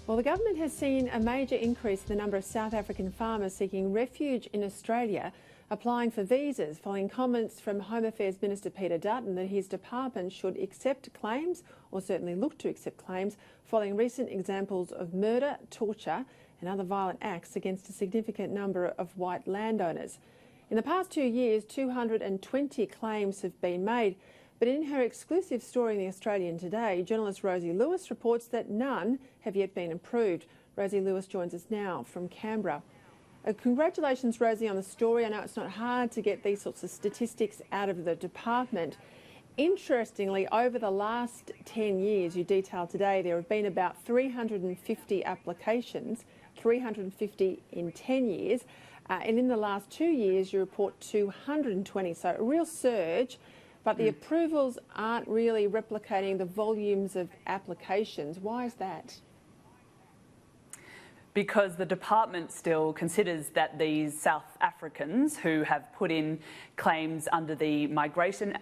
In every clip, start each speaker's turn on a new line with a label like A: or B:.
A: Well, the government has seen a major increase in the number of South African farmers seeking refuge in Australia applying for visas following comments from Home Affairs Minister Peter Dutton that his department should accept claims, or certainly look to accept claims, following recent examples of murder, torture and other violent acts against a significant number of white landowners. In the past 2 years, 220 claims have been made, but in her exclusive story in The Australian today, journalist Rosie Lewis reports that none have yet been approved. Rosie Lewis joins us now from Canberra. Congratulations, Rosie, on the story. I know it's not hard to get these sorts of statistics out of the department. Interestingly, over the last 10 years, you detailed today, there have been about 350 applications, 350 in 10 years. And in the last 2 years, you report 220. So a real surge, but the approvals aren't really replicating the volumes of applications. Why is that?
B: Because the department still considers that these South Africans who have put in claims under the Migration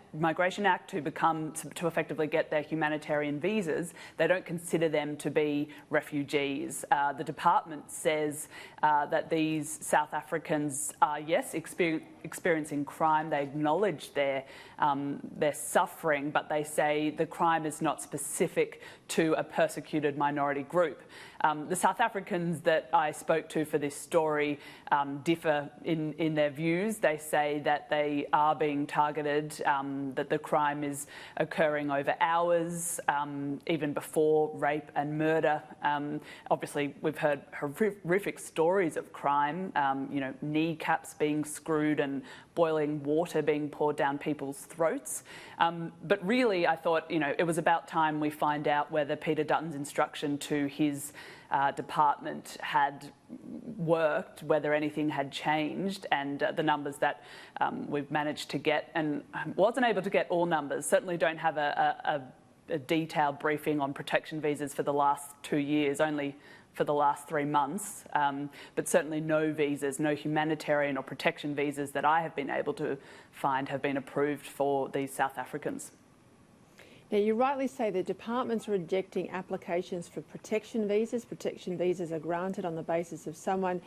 B: Act to effectively get their humanitarian visas, they don't consider them to be refugees. The department says that these South Africans are, yes, experiencing crime. They acknowledge their suffering, but they say the crime is not specific to a persecuted minority group. The South Africans that I spoke to for this story differ in their views. They say that they are being targeted, that the crime is occurring over hours, even before rape and murder. Obviously, we've heard horrific stories of crime, kneecaps being screwed and boiling water being poured down people's throats. But really, I thought, it was about time we find out whether Peter Dutton's instruction to his department had worked, whether anything had changed, and the numbers that we've managed to get, and wasn't able to get all numbers, certainly don't have a detailed briefing on protection visas for the last 2 years, only for the last 3 months, but certainly no visas, no humanitarian or protection visas that I have been able to find have been approved for these South Africans.
A: Now, you rightly say the department's rejecting applications for protection visas. Protection visas are granted on the basis of someone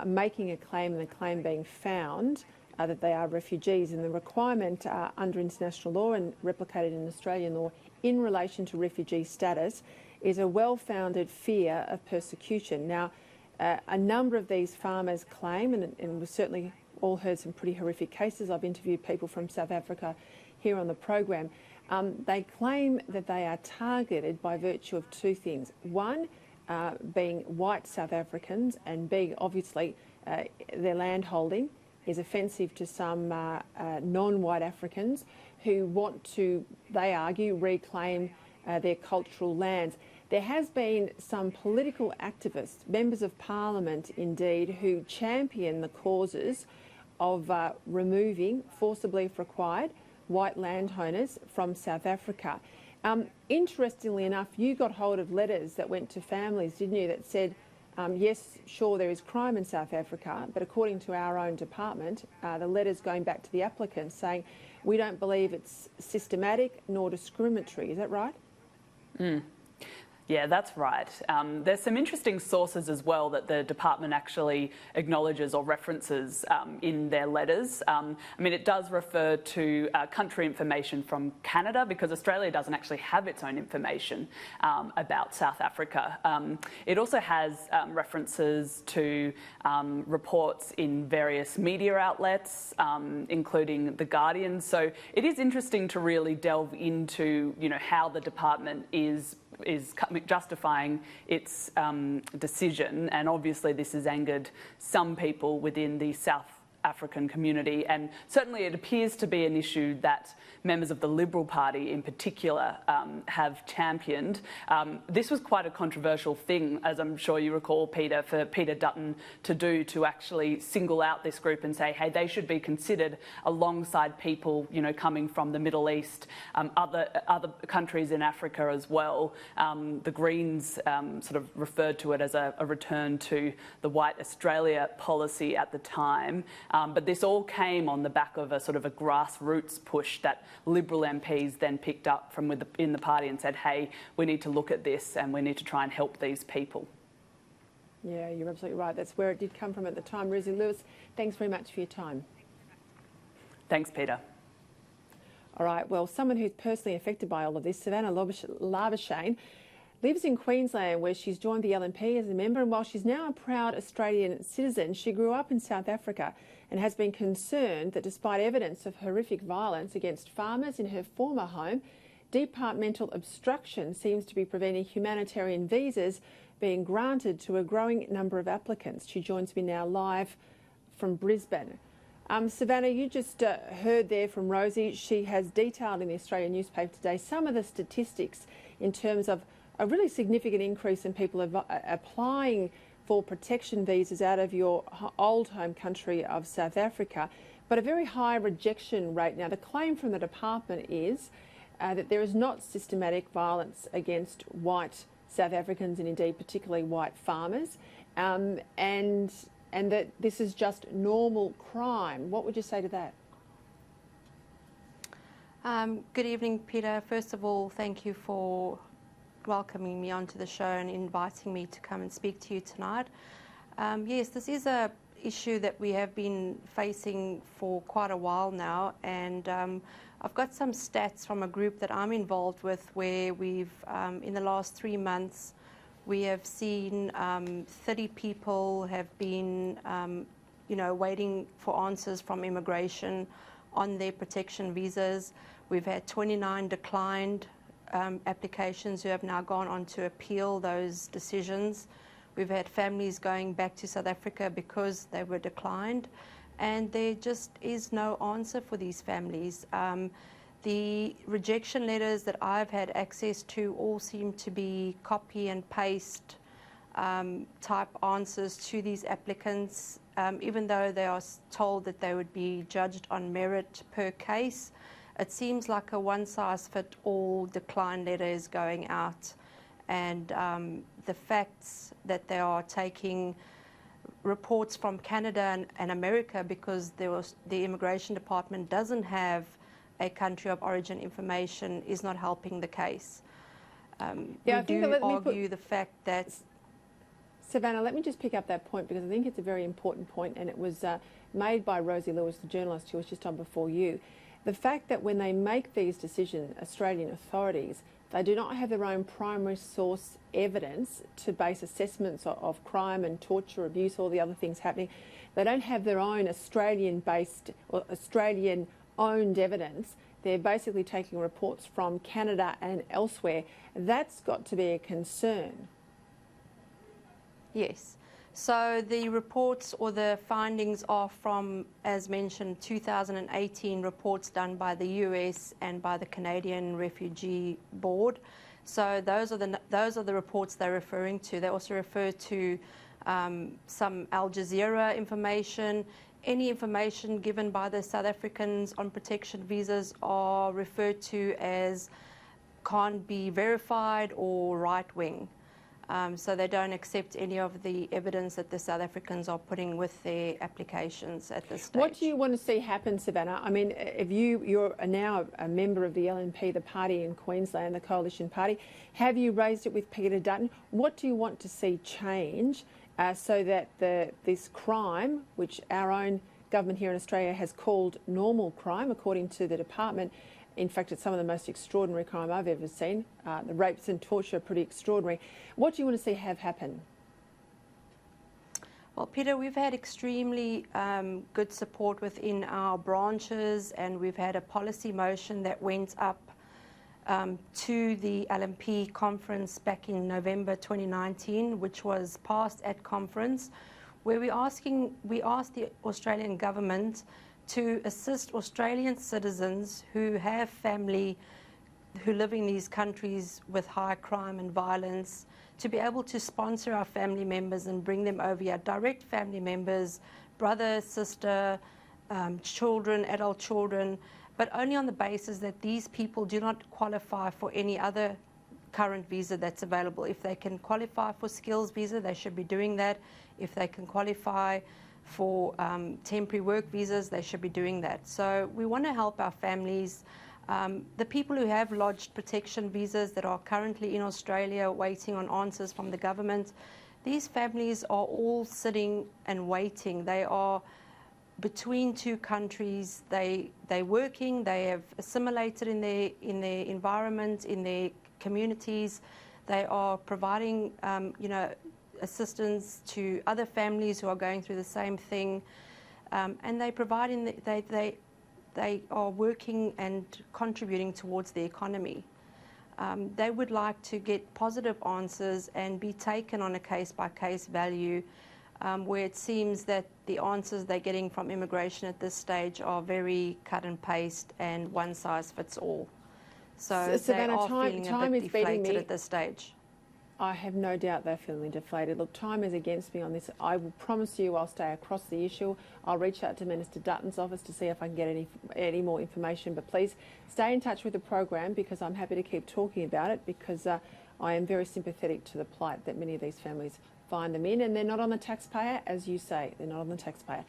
A: making a claim and the claim being found that they are refugees, and the requirement under international law and replicated in Australian law in relation to refugee status is a well-founded fear of persecution. Now, a number of these farmers claim, and we've certainly all heard some pretty horrific cases. I've interviewed people from South Africa here on the program. They claim that they are targeted by virtue of two things. One, being white South Africans, and being obviously their land holding is offensive to some non-white Africans who want to, they argue, reclaim their cultural lands. There has been some political activists, members of parliament indeed, who champion the causes of removing, forcibly if required, white landowners from South Africa. Interestingly enough, you got hold of letters that went to families, didn't you, that said, yes, sure, there is crime in South Africa, but according to our own department, the letters going back to the applicants saying, we don't believe it's systematic nor discriminatory. Is that right?
B: Yeah, that's right. There's some interesting sources as well that the department actually acknowledges or references in their letters. It does refer to country information from Canada, because Australia doesn't actually have its own information about South Africa. It also has references to reports in various media outlets, including The Guardian. So it is interesting to really delve into, how the department is justifying its decision, and obviously this has angered some people within the South African community, and certainly it appears to be an issue that members of the Liberal Party in particular have championed. This was quite a controversial thing, as I'm sure you recall, Peter, for Peter Dutton to do, to actually single out this group and say, hey, they should be considered alongside people, coming from the Middle East, other countries in Africa as well. The Greens sort of referred to it as a return to the White Australia policy at the time. But this all came on the back of a sort of a grassroots push that Liberal MPs then picked up from within the party and said, hey, we need to look at this and we need to try and help these people.
A: Yeah, you're absolutely right. That's where it did come from at the time. Rosie Lewis, thanks very much for your time.
B: Thanks, Peter.
A: All right, well, someone who's personally affected by all of this, Savanna Labuschagne, lives in Queensland where she's joined the LNP as a member, and while she's now a proud Australian citizen, she grew up in South Africa and has been concerned that despite evidence of horrific violence against farmers in her former home, departmental obstruction seems to be preventing humanitarian visas being granted to a growing number of applicants. She joins me now live from Brisbane. Savanna, you just heard there from Rosie. She has detailed in the Australian newspaper today some of the statistics in terms of a really significant increase in people applying for protection visas out of your old home country of South Africa, but a very high rejection rate. Now, the claim from the department is that there is not systematic violence against white South Africans and indeed particularly white farmers, and that this is just normal crime. What would you say to that?
C: Good evening, Peter. First of all, thank you for welcoming me onto the show and inviting me to come and speak to you tonight. Yes, this is an issue that we have been facing for quite a while now, and I've got some stats from a group that I'm involved with where we've, in the last 3 months, we have seen 30 people have been, waiting for answers from immigration on their protection visas. We've had 29 declined applications who have now gone on to appeal those decisions. We've had families going back to South Africa because they were declined, and there just is no answer for these families. The rejection letters that I've had access to all seem to be copy and paste type answers to these applicants, even though they are told that they would be judged on merit per case. It seems like a one-size-fits-all decline letter is going out, and the facts that they are taking reports from Canada and America, because the Immigration Department doesn't have a country of origin information, is not helping the case. We do argue the fact that...
A: Savanna, let me just pick up that point, because I think it's a very important point, and it was made by Rosie Lewis, the journalist who was just on before you. The fact that when they make these decisions, Australian authorities, they do not have their own primary source evidence to base assessments of crime and torture, abuse, all the other things happening. They don't have their own Australian-based or Australian-owned evidence. They're basically taking reports from Canada and elsewhere. That's got to be a concern.
C: Yes. So the reports or the findings are from, as mentioned, 2018 reports done by the US and by the Canadian Refugee Board. So those are the reports they're referring to. They also refer to some Al Jazeera information. Any information given by the South Africans on protection visas are referred to as can't be verified or right-wing. So they don't accept any of the evidence that the South Africans are putting with their applications at this stage.
A: What do you want to see happen, Savanna? I mean, if you're now a member of the LNP, the party in Queensland, the coalition party, have you raised it with Peter Dutton? What do you want to see change so that this crime, which our own government here in Australia has called normal crime, according to the department, in fact, it's some of the most extraordinary crime I've ever seen. The rapes and torture are pretty extraordinary. What do you want to see have happen?
C: Well, Peter, we've had extremely good support within our branches, and we've had a policy motion that went up to the LNP conference back in November 2019, which was passed at conference, where we asked the Australian government to assist Australian citizens who have family who live in these countries with high crime and violence, to be able to sponsor our family members and bring them over here, direct family members, brother, sister, children, adult children, but only on the basis that these people do not qualify for any other current visa that's available. If they can qualify for skills visa, they should be doing that. If they can qualify for temporary work visas, they should be doing that. So we want to help our families. The people who have lodged protection visas that are currently in Australia waiting on answers from the government, these families are all sitting and waiting. They are between two countries. They're working, they have assimilated in their environment, in their communities. They are providing assistance to other families who are going through the same thing, and they are working and contributing towards the economy. They would like to get positive answers and be taken on a case-by-case value, where it seems that the answers they're getting from immigration at this stage are very cut and paste and one size fits all. So
A: Savanna,
C: they are feeling a bit deflated at this stage.
A: I have no doubt they're feeling deflated. Look, time is against me on this. I will promise you I'll stay across the issue. I'll reach out to Minister Dutton's office to see if I can get any more information. But please stay in touch with the program, because I'm happy to keep talking about it, because I am very sympathetic to the plight that many of these families find them in, and they're not on the taxpayer, as you say, they're not on the taxpayer.